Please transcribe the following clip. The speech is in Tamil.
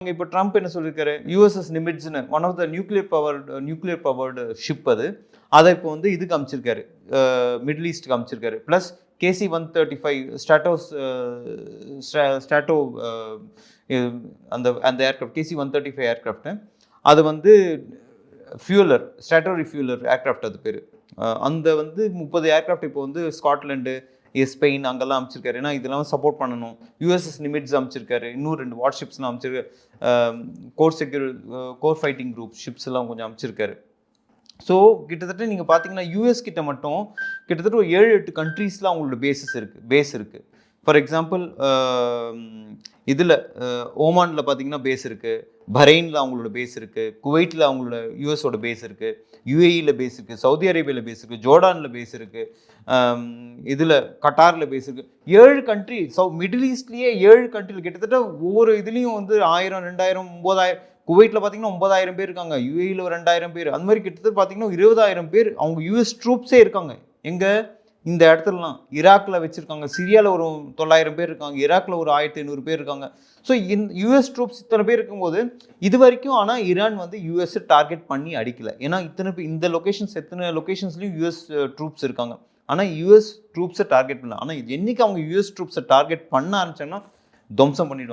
இப்போ ட்ரம்ப் என்ன சொல்லியிருக்காரு, யூஎஸ்எஸ் நிமிட்ஸ்னு one of the nuclear powered ship அது. அதை இப்போ வந்து இதுக்கு அமைச்சிருக்காரு, மிடில் ஈஸ்ட்டுக்கு அமைச்சிருக்காரு. ப்ளஸ் KC-135 ஸ்டாட்டோ அந்த அந்த ஏர்க்ராஃப்ட் KC-135 ஏர்க்ராஃப்ட்டு, அது வந்து ஸ்டாட்டோ ரிஃப்யூலர் ஏர்க்ராஃப்ட் அது பேர். அந்த வந்து 30 ஏர்க்ராஃப்ட் இப்போ வந்து ஸ்காட்லாண்டு, ஸ்பெயின் அங்கெல்லாம் அமைச்சிருக்காரு. ஏன்னா இதெல்லாம் சப்போர்ட் பண்ணணும். யூஎஸ்எஸ் நிமிட்ஸ் அமைச்சிருக்காரு. இன்னும் 2 வார்ஷிப்ஸ்லாம் அமைச்சிருக்காரு. கோர் ஃபைட்டிங் குரூப் ஷிப்ஸ் எல்லாம் கொஞ்சம் அமைச்சிருக்காரு. ஸோ கிட்டத்தட்ட நீங்கள் பார்த்தீங்கன்னா யூஎஸ் கிட்ட மட்டும் கிட்டத்தட்ட ஒரு 7-8 கண்ட்ரீஸில் அவங்களோட பேஸ் இருக்குது. ஃபார் எக்ஸாம்பிள் இதில் ஓமானில் பார்த்தீங்கன்னா பேஸ் இருக்குது, பஹ்ரைனில் அவங்களோட பேஸ் இருக்குது, குவைட்டில் அவங்களோட யூஎஸோட பேஸ் இருக்குது, யுஏஇயில் பேஸ் இருக்குது, சவுதி அரேபியாவில் பேஸ் இருக்குது, ஜோர்டானில் பேஸ் இருக்குது, இதில் கட்டாரில் பேஸ் இருக்குது. 7 கண்ட்ரி, மிடில் ஈஸ்ட்லேயே 7 கண்ட்ரியில் கிட்டத்தட்ட ஒவ்வொரு இதுலேயும் வந்து 1000, 2000, 9000. குவைட்டில் பார்த்தீங்கன்னா 9000 பேர் இருக்காங்க, யுஏஇயில் 2000 பேர், அந்த மாதிரி கிட்டத்தட்ட பார்த்தீங்கன்னா 20000 பேர் அவங்க யூஎஸ் ட்ரூப்ஸே இருக்காங்க. எங்கே இந்த இடத்துலலாம் ஈராக்கில் வச்சுருக்காங்க, சிரியாவில் ஒரு 900 பேர் இருக்காங்க, ஈராக்கில் ஒரு 1500 பேர் இருக்காங்க. ஸோ யூஎஸ் ட்ரூப்ஸ் இத்தனை பேர் இருக்கும்போது இது வரைக்கும் ஆனால் ஈரான் வந்து யூஎஸ்ஸை டார்கெட் பண்ணி அடிக்கலை. ஏன்னா இந்த எத்தனை லொக்கேஷன்ஸ்லையும் யூஎஸ் ட்ரூப்ஸ் இருக்காங்க. ஆனால் யூஎஸ் ட்ரூப்ஸை டார்கெட் பண்ணல. ஆனால் என்னைக்கு அவங்க யூஎஸ் ட்ரூப்ஸை டார்கெட் பண்ண ஆரம்பிச்சாங்கன்னா துவம்சம் பண்ணிடுவாங்க.